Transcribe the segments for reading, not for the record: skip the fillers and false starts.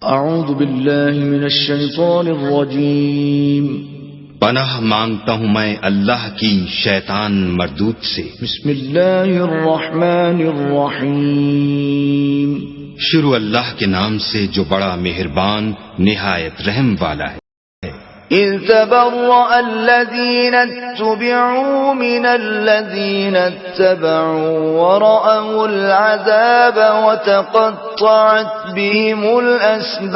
اعوذ باللہ من الشیطان الرجیم پناہ مانگتا ہوں میں اللہ کی شیطان مردود سے۔ بسم اللہ الرحمن الرحیم شروع اللہ کے نام سے جو بڑا مہربان نہایت رحم والا ہے۔ اذ تبرأ الذین اتبعوا من الذین اتبعوا ورأوا العذاب وتقطعت بهم الاسباب۔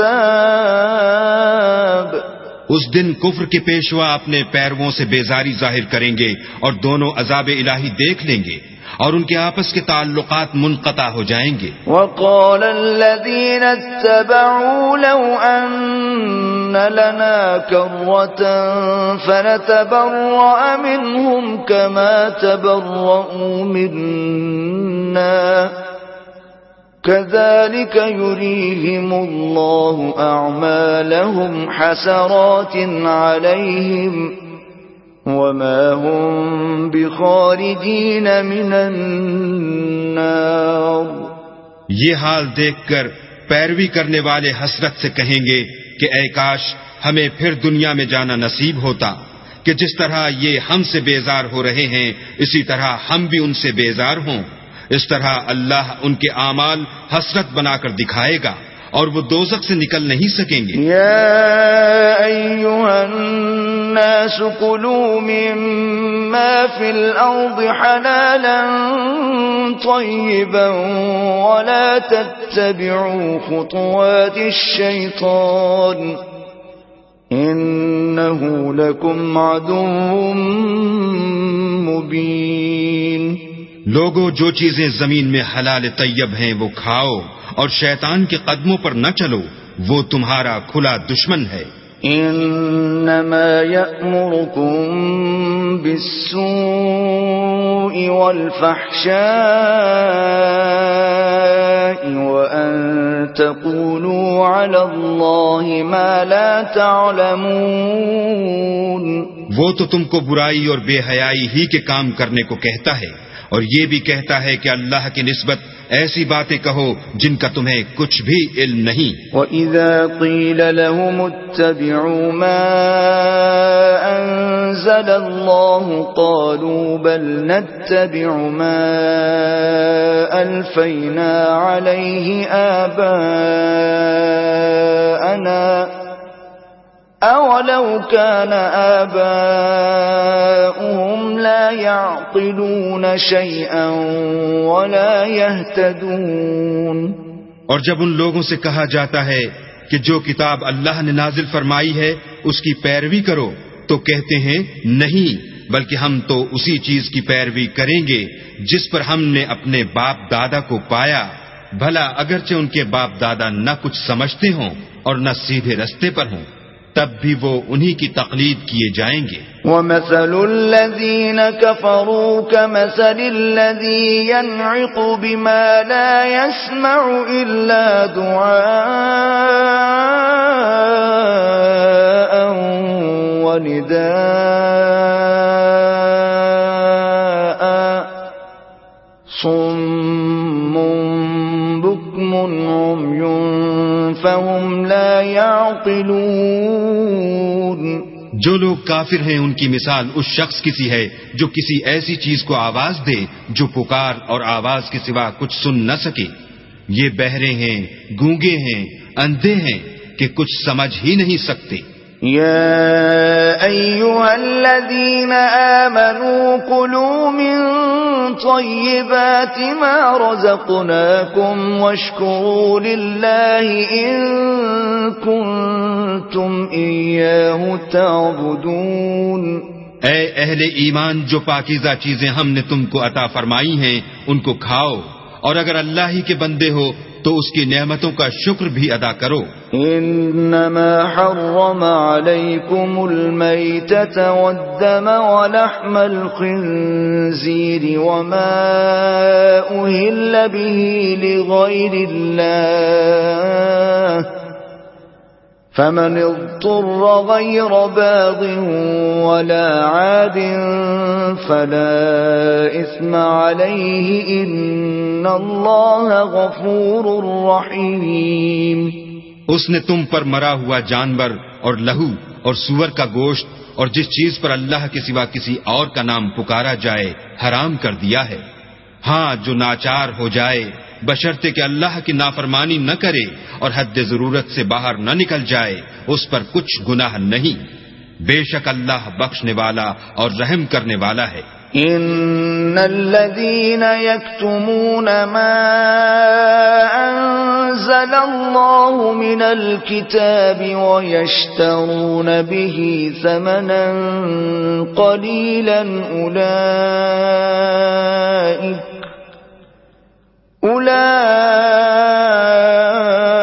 اس دن کفر کے پیشوا اپنے پیرووں سے بیزاری ظاہر کریں گے اور دونوں عذاب الہی دیکھ لیں گے اور ان کے آپس کے تعلقات منقطع ہو جائیں گے۔ وقال الذين اتبعوا لو أن لنا كرة فنتبرأ منهم كما تبرؤوا منا كذلك يريهم الله أعمالهم حسرات عليهم وما هم بخارجين من النار۔ یہ حال دیکھ کر پیروی کرنے والے حسرت سے کہیں گے کہ اے کاش ہمیں پھر دنیا میں جانا نصیب ہوتا کہ جس طرح یہ ہم سے بیزار ہو رہے ہیں اسی طرح ہم بھی ان سے بیزار ہوں۔ اس طرح اللہ ان کے اعمال حسرت بنا کر دکھائے گا اور وہ دوزخ سے نکل نہیں سکیں گے۔ یا ایھا الناس کلوا مما فی الارض حلالا طیبا ولا تتبعوا خطوات الشیطان انه لکم عدو مبین۔ لوگو جو چیزیں زمین میں حلال طیب ہیں وہ کھاؤ اور شیطان کے قدموں پر نہ چلو، وہ تمہارا کھلا دشمن ہے۔ انما یأمرکم بالسوء والفحشاء وان تقولوا علی اللہ ما لا تعلمون۔ وہ تو تم کو برائی اور بے حیائی ہی کے کام کرنے کو کہتا ہے اور یہ بھی کہتا ہے کہ اللہ کی نسبت ایسی باتیں کہو جن کا تمہیں کچھ بھی علم نہیں۔ وَإِذَا قِيلَ لَهُمُ اتَّبِعُوا مَا أَنزَلَ اللَّهُ قَالُوا بَلْ نَتَّبِعُ مَا أَلْفَيْنَا عَلَيْهِ آبَاءَنَا أَوَلَوْ كَانَ آبَاؤُهُمْ لَا يَعْقِلُونَ شَيْئًا وَلَا يَهْتَدُونَ۔ اور جب ان لوگوں سے کہا جاتا ہے کہ جو کتاب اللہ نے نازل فرمائی ہے اس کی پیروی کرو تو کہتے ہیں نہیں، بلکہ ہم تو اسی چیز کی پیروی کریں گے جس پر ہم نے اپنے باپ دادا کو پایا، بھلا اگرچہ ان کے باپ دادا نہ کچھ سمجھتے ہوں اور نہ سیدھے رستے پر ہوں تب بھی وہ انہی کی تقلید کیے جائیں گے۔ وَمَثَلُ الَّذِينَ كَفَرُوا كَمَثَلِ الَّذِي يَنْعِقُ بِمَا لَا يَسْمَعُ إِلَّا دُعَاءً وَنِدَاءً صُمٌّ بُكْمٌ عُمْيٌ فَهُمْ لَا يَعْقِلُونَ۔ جو لوگ کافر ہیں ان کی مثال اس شخص کی سی ہے جو کسی ایسی چیز کو آواز دے جو پکار اور آواز کے سوا کچھ سن نہ سکے۔ یہ بہرے ہیں، گونگے ہیں، اندھے ہیں کہ کچھ سمجھ ہی نہیں سکتے۔ يا أيها الذين آمنوا كلوا من طيبات ما رزقناكم واشكروا لله إن كنتم إياه تعبدون۔ اے اہل ایمان، جو پاکیزہ چیزیں ہم نے تم کو عطا فرمائی ہیں ان کو کھاؤ اور اگر اللہ ہی کے بندے ہو تو اس کی نعمتوں کا شکر بھی ادا کرو۔ انما حرم عليكم الميتة والدم ولحم الخنزير وما أهل به لغير الله فمن اضطر غير باغ ولا عاد فلا إثم عليه إن الله غفور رحيم۔ اس نے تم پر مرا ہوا جانور اور لہو اور سور کا گوشت اور جس چیز پر اللہ کے سوا کسی اور کا نام پکارا جائے حرام کر دیا ہے. ہاں جو ناچار ہو جائے بشرطے کہ اللہ کی نافرمانی نہ کرے اور حد ضرورت سے باہر نہ نکل جائے اس پر کچھ گناہ نہیں. بے شک اللہ بخشنے والا اور رحم کرنے والا ہے. ان الذين يكتمون ما انزل الله من الكتاب ويشترون به ثمنا قليلا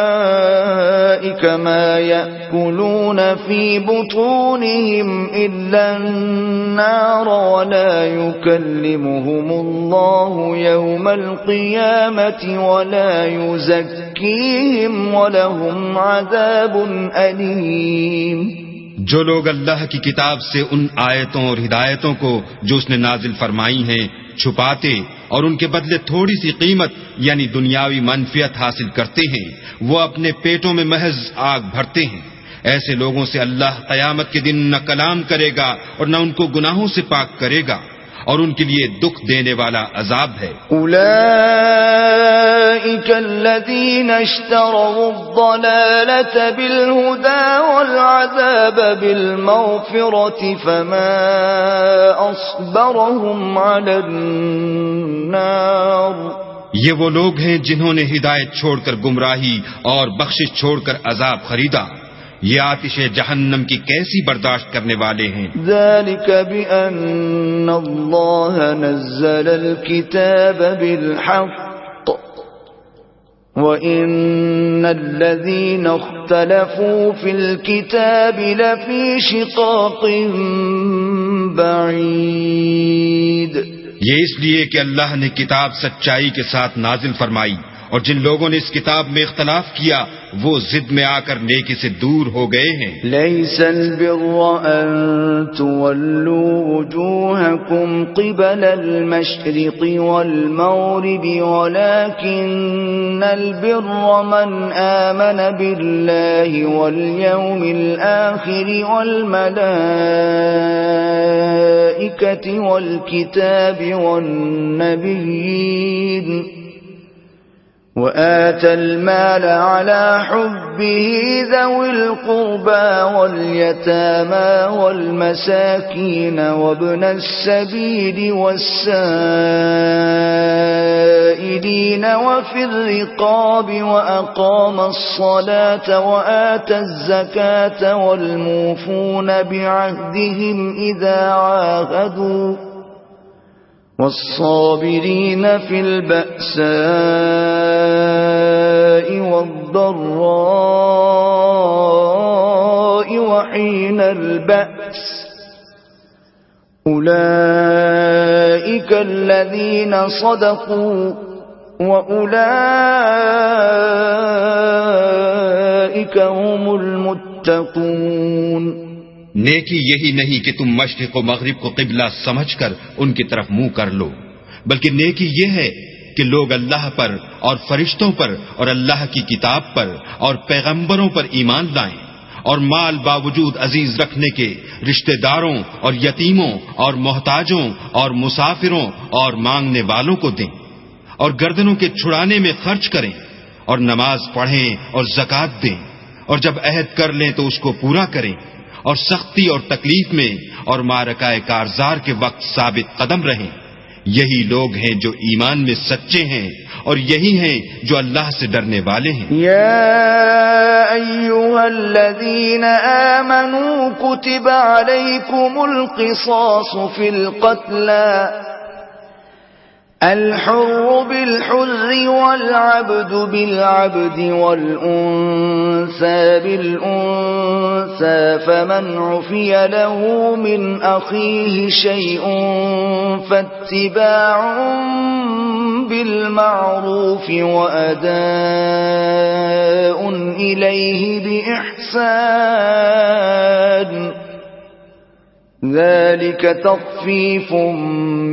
اولئك ما يأكلون في بطونهم الا النار ولا يكلمهم الله يوم القيامة ولا يزكيهم ولهم عذاب أليم. جو لوگ اللہ کی کتاب سے ان آیتوں اور ہدایتوں کو جو اس نے نازل فرمائی ہیں چھپاتے اور ان کے بدلے تھوڑی سی قیمت یعنی دنیاوی منفعت حاصل کرتے ہیں وہ اپنے پیٹوں میں محض آگ بھرتے ہیں. ایسے لوگوں سے اللہ قیامت کے دن نہ کلام کرے گا اور نہ ان کو گناہوں سے پاک کرے گا اور ان کے لیے دکھ دینے والا عذاب ہے. اولئک الذین اشتروا الضلالة بالہدى والعذاب بالمغفرة فما اصبرهم علی النار. یہ وہ لوگ ہیں جنہوں نے ہدایت چھوڑ کر گمراہی اور بخشش چھوڑ کر عذاب خریدا. یہ آتش جہنم کی کیسی برداشت کرنے والے ہیں. ذلك بأن الله نزل الكتاب بالحق وإن الذين اختلفوا في الكتاب لفي شقاق بعيد. یہ اس لیے کہ اللہ نے کتاب سچائی کے ساتھ نازل فرمائی اور جن لوگوں نے اس کتاب میں اختلاف کیا وہ ضد میں آ کر نیکی سے دور ہو گئے ہیں. ليس البر أن تولوا وجوهكم قبل المشرق والمغرب ولكن البر من آمن بالله واليوم الآخر والملائكة والكتاب والنبيين وآتى المال على حبه ذوي القربى واليتامى والمساكين وابن السبيل والسائلين وفي الرقاب وأقام الصلاة وآتى الزكاة والموفون بعهدهم إذا عاهدوا والصابرين في البأساء والضراء وحين البأس أولئك الذين صدقوا وأولئك هم المتقون. نیکی یہی نہیں کہ تم مشرق و مغرب کو قبلہ سمجھ کر ان کی طرف منہ کر لو، بلکہ نیکی یہ ہے کہ لوگ اللہ پر اور فرشتوں پر اور اللہ کی کتاب پر اور پیغمبروں پر ایمان لائیں اور مال باوجود عزیز رکھنے کے رشتہ داروں اور یتیموں اور محتاجوں اور مسافروں اور مانگنے والوں کو دیں اور گردنوں کے چھڑانے میں خرچ کریں اور نماز پڑھیں اور زکوٰۃ دیں اور جب عہد کر لیں تو اس کو پورا کریں اور سختی اور تکلیف میں اور معرکہ کارزار کے وقت ثابت قدم رہیں. یہی لوگ ہیں جو ایمان میں سچے ہیں اور یہی ہیں جو اللہ سے ڈرنے والے ہیں. یا ایھا الذین آمنوا کتب علیکم القصاص فی القتلى الحر بالحر والعبد بالعبد والأنثى بالأنثى فمن عفي له من أخيه شيء فاتباع بالمعروف وأداء إليه بإحسان ذلك تخفيف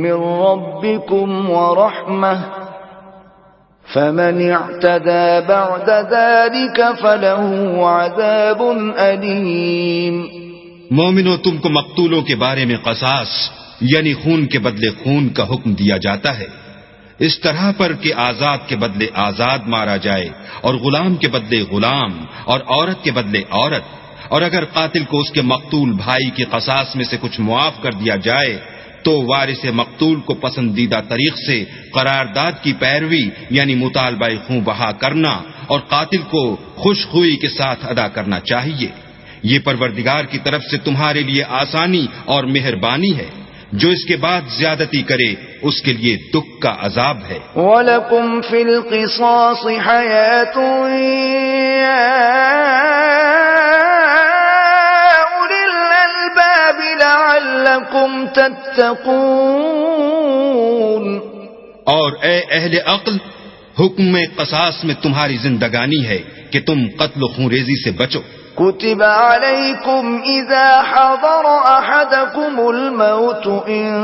من ربكم ورحمة فمن اعتدى بعد ذلك فله عذاب أليم۔ مومنو، تم کو مقتولوں کے بارے میں قصاص یعنی خون کے بدلے خون کا حکم دیا جاتا ہے، اس طرح پر کہ آزاد کے بدلے آزاد مارا جائے، اور غلام کے بدلے غلام، اور عورت کے بدلے عورت، اور اگر قاتل کو اس کے مقتول بھائی کی قصاص میں سے کچھ معاف کر دیا جائے تو وارث مقتول کو پسندیدہ طریق سے قرارداد کی پیروی یعنی مطالبہ خوں بہا کرنا اور قاتل کو خوش خوئی کے ساتھ ادا کرنا چاہیے۔ یہ پروردگار کی طرف سے تمہارے لیے آسانی اور مہربانی ہے، جو اس کے بعد زیادتی کرے اس کے لیے دکھ کا عذاب ہے۔ وَلَكُمْ فِي الْقِصَاصِ حَيَاةٌ يَا أُولِي الْأَلْبَابِ لَعَلَّكُمْ تَتَّقُونَ۔ اور اے اہل عقل، حکم قصاص میں تمہاری زندگانی ہے کہ تم قتل و خونریزی سے بچو۔ كتب عليكم إذا حضر أحدكم الموت إن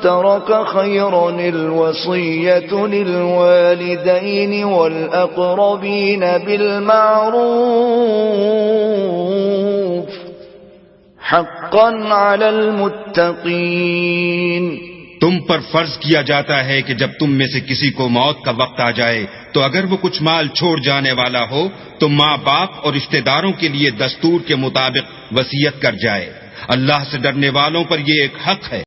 ترك خيرا الوصية للوالدين والأقربين بالمعروف حقا على المتقين۔ تم پر فرض کیا جاتا ہے کہ جب تم میں سے کسی کو موت کا وقت آ جائے تو اگر وہ کچھ مال چھوڑ جانے والا ہو تو ماں باپ اور رشتہ داروں کے لیے دستور کے مطابق وصیت کر جائے۔ اللہ سے ڈرنے والوں پر یہ ایک حق ہے۔